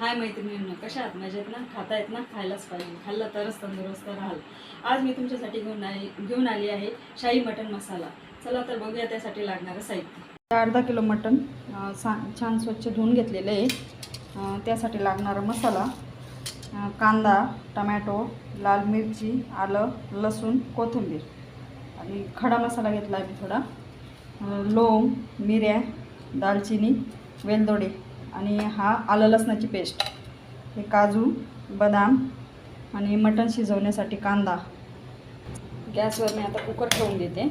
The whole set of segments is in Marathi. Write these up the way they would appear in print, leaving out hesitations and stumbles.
हाय मैत्रिणींनो, कशा आहात? मजेत ना? खातायत ना? खायलाच पाहिजे, खाल्लं तरच तंदुरुस्त राहाल. आज मी तुमच्यासाठी घेऊन आली आहे शाही मटन मसाला. चला तर बघूया त्यासाठी लागणारं साहित्य. अर्धा किलो मटन छान स्वच्छ धुवून घेतलेलं आहे. त्यासाठी लागणारा मसाला कांदा, टमॅटो, लाल मिरची, आलं, लसूण, कोथिंबीर आणि खडा मसाला घेतला आहे मी थोडा. लवंग, मिऱ्या, दालचिनी, वेलदोडे आणि हा आलं लसणाची पेस्ट, हे काजू, बदाम आणि मटण शिजवण्यासाठी कांदा. गॅसवर मी आता कुकर ठेवून देते.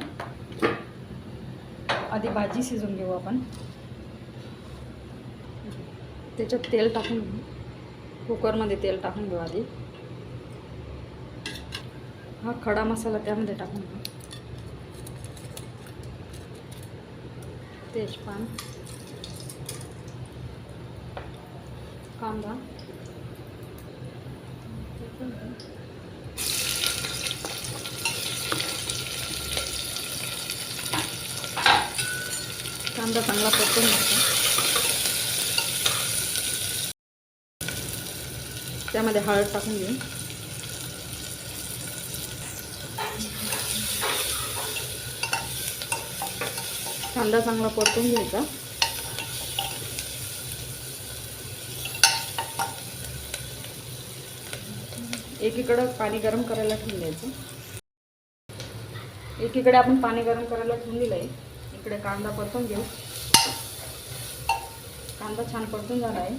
आधी भाजी शिजवून घेऊ आपण. त्याच्यात तेल टाकून घेऊ. कुकरमध्ये तेल टाकून घेऊ आधी. हा खडा मसाला त्यामध्ये टाकून घेऊ. तेजपान, कांदा, कांदा चांगला परतून घ्यायचा. त्यामध्ये हळद टाकून घेऊ. कांदा चांगला परतून घ्यायचा. एकीकडे पाणी गरम करायला ठेवून द्यायचं. एकीकडे आपण पाणी गरम करायला ठेवून दिलं आहे. इकडे कांदा परतून घेऊ. कांदा छान परतून झाला आहे.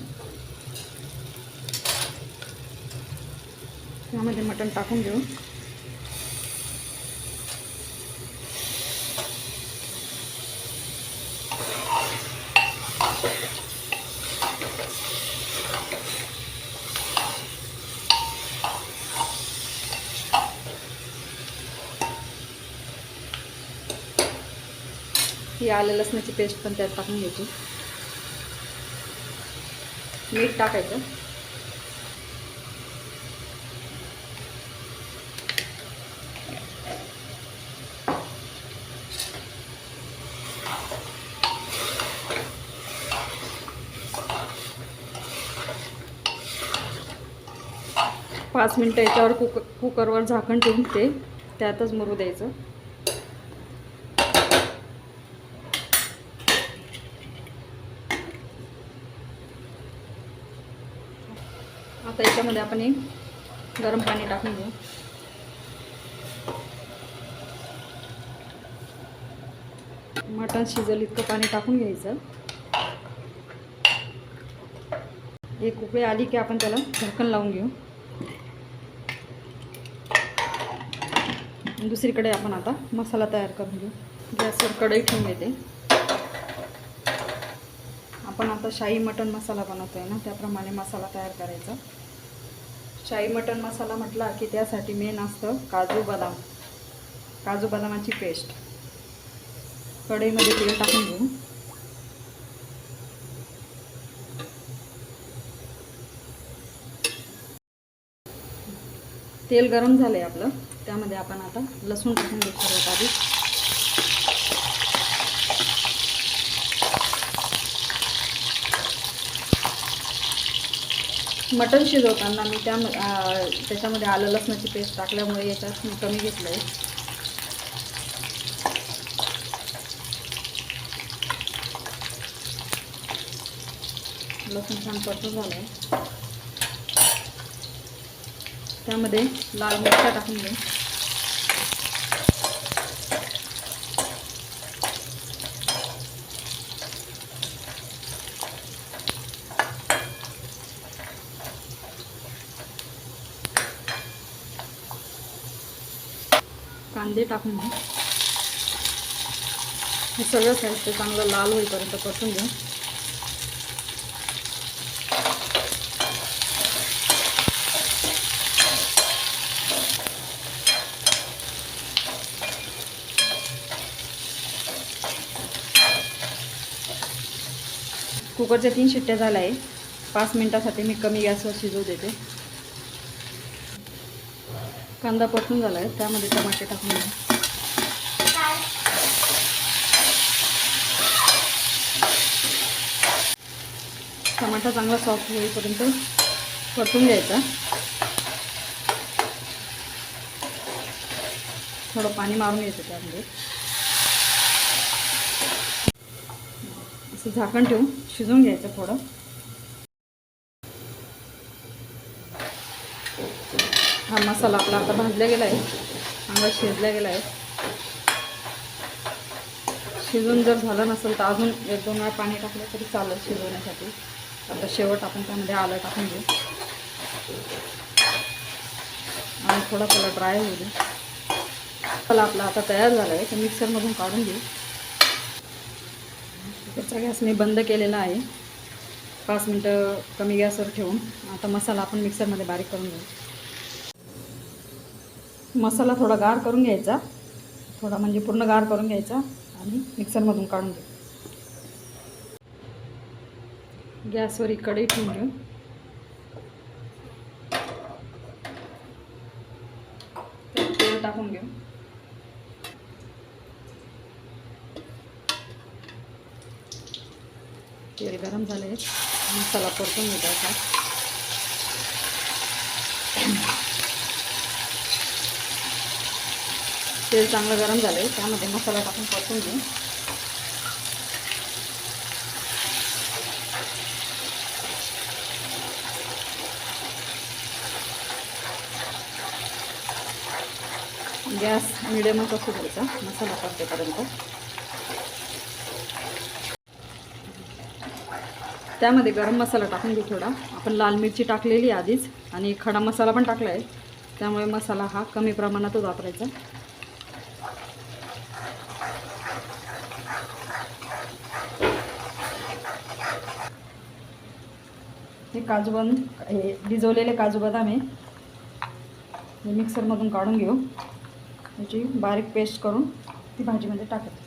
यामध्ये मटण टाकून घेऊ. ही आलं लसणाची पेस्ट पण त्यात टाकून घ्यायची. मीठ टाकायचं. पाच मिनटं याच्यावर कुकरवर झाकण ठेवून ते त्यातच मुरू द्यायचं. आता याच्यामध्ये आपण एक गरम पाणी टाकून घेऊ. मटण शिजल इतकं पाणी टाकून घ्यायचं. एक उकळी आली की आपण त्याला झाकण लावून घेऊ. दुसरीकडे आपण आता मसाला तयार करून घेऊ. गॅसवर कढई ठेवून देते. आपण आता शाही मटन मसाला बनवतो आहे ना, त्याप्रमाणे मसाला तयार करायचा. शाही मटन मसाला म्हटला की त्यासाठी मेन असतं काजू बदाम. काजू बदामाची पेस्ट. कढईमध्ये तेल टाकून घेऊ. तेल गरम झालं आहे आपलं. त्यामध्ये आपण आता लसूण टाकून घेऊ सर्वात आधी. मटण शिजवताना मी त्याच्यामध्ये आलं लसणाची पेस्ट टाकल्यामुळे याच्यात मी कमी घेतलं आहे. लसूण छान परतून झालं आहे. त्यामध्ये लाल मिरच्या टाकून घेऊ. कांदे टाकून घेऊ. हे सगळं साहित्य चांगलं लाल होईपर्यंत परतून घेऊ. कुकरच्या 3 शिट्ट्या झाल्या आहे. 5 मिनिटासाठी मी कमी गॅसवर शिजवू देते. कांदा परतून झाला आहे. त्यामध्ये टमाटे टाकून घेऊ. टमाटा चांगला सॉफ्ट होईपर्यंत परतून घ्यायचा. थोडं पाणी मारून घ्यायचं त्यामध्ये. असं झाकण ठेवून शिजवून घ्यायचं थोडं. हा मसाला आपला आता भाजला गेला आहे, चांगला शिजला गेला आहे. शिजून जर झालं नसेल तर अजून 1-2 वेळा पाणी टाकलं तरी चालेल शिजवण्यासाठी. आता शेवट आपण त्यामध्ये आलं टाकून घेऊ आणि थोडा त्याला ड्राय होऊ दे. मसाला आपला आता तयार झाला आहे, तर मिक्सरमधून काढून घेऊ. त्याचा गॅस मी बंद केलेला आहे. 5 मिनटं कमी गॅसवर ठेवून आता मसाला आपण मिक्सरमध्ये बारीक करून घेऊ. मसाला थोडा गार करून घ्यायचा, थोडा म्हणजे पूर्ण गार करून घ्यायचा आणि मिक्सरमधून काढून घेऊ. गॅसवर एक कढई ठेवून घेऊ. तेल टाकून घेऊ. तेल गरम झाले, मसाला परतून घ्यायचा. तेल चांगलं गरम झाले, त्यामध्ये मसाला टाकून परतून घेऊ. गॅस मिडियमच असू द्यायचा मसाला परतेपर्यंत. त्यामध्ये गरम मसाला टाकून घेऊ थोडा. आपण लाल मिरची टाकलेली आधीच आणि खडा मसाला पण टाकला आहे, त्यामुळे मसाला हा कमी प्रमाणातच वापरायचा. हे काजू बदाम, हे भिजवलेले काजू बदाम आहे, हे मिक्सरमधून काढून घेऊ. याची बारीक पेस्ट करून ती भाजीमध्ये टाकायची.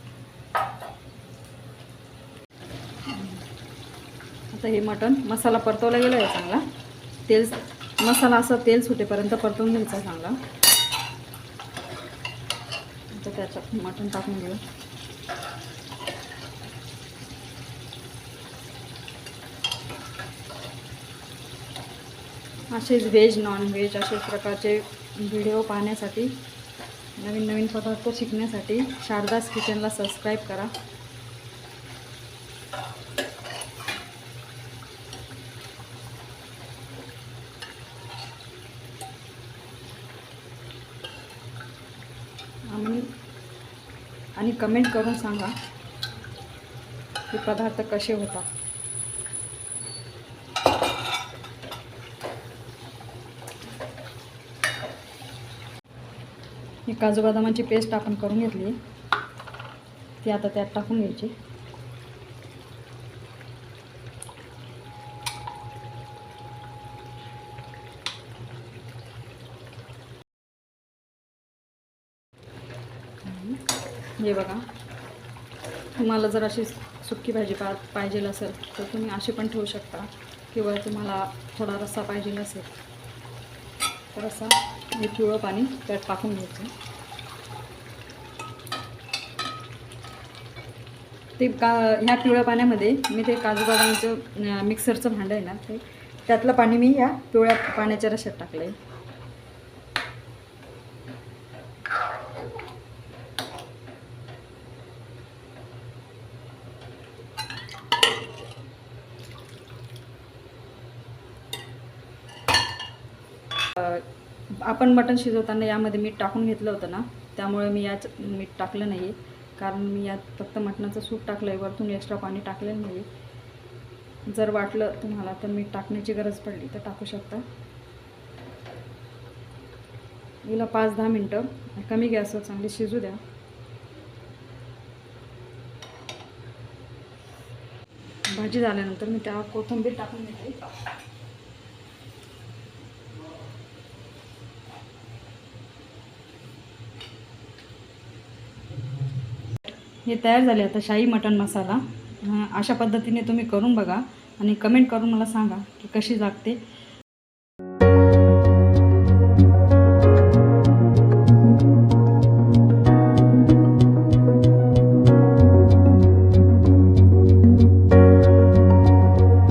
आता हे मटण मसाला परतवला गेला आहे चांगला. मसाला असं तेल सुटेपर्यंत परतवून घ्यायचा चांगला. आता त्याच्यात मटण टाकून घेऊ. असेच व्हेज नॉन व्हेज असेच प्रकारचे व्हिडिओ पाहण्यासाठी, नवीन नवीन पदार्थ शिकण्यासाठी शारदास किचनला सबस्क्राईब करा. आणि कमेंट करून सांगा की पदार्थ कसे होतात. ही काजू बदामाची पेस्ट आपण करून घेतली, ती आता त्यात टाकून घ्यायची. हे बघा, तुम्हाला जर अशी सुकी भाजी पाहिजे असेल तर तुम्ही अशी पण ठेवू शकता, किंवा तुम्हाला थोडा रस्सा पाहिजे असेल तर असा हे पिवळं पाणी त्यात टाकून घ्यायचं. ते ह्या पिवळ्या पाण्यामध्ये मी ते काजू बदामाचं मिक्सरचं भांडं आहे ना, ते त्यातलं पाणी मी ह्या पिवळ्या पाण्याच्या रश्यात टाकलं आहे. आपण मटण शिजवताना यामध्ये मीठ टाकून घेतलं होतं ना, त्यामुळे मी यात मीठ टाकलं नाही, कारण मी यात फक्त मटणाचं सूप टाकलं आहे, वरतून एक्स्ट्रा पाणी टाकलेलं नाही. जर वाटलं तुम्हाला तर मीठ टाकण्याची गरज पडली तर टाकू शकता. हिला 5-10 मिनटं कमी गॅसवर चांगली शिजू द्या. भाजी झाल्यानंतर मी त्या कोथिंबीर टाकून घेते. हे तयार झाले आता शाही मटण मसाला. अशा पद्धतीने तुम्ही करून बघा आणि कमेंट करून मला सांगा की कशी लागते.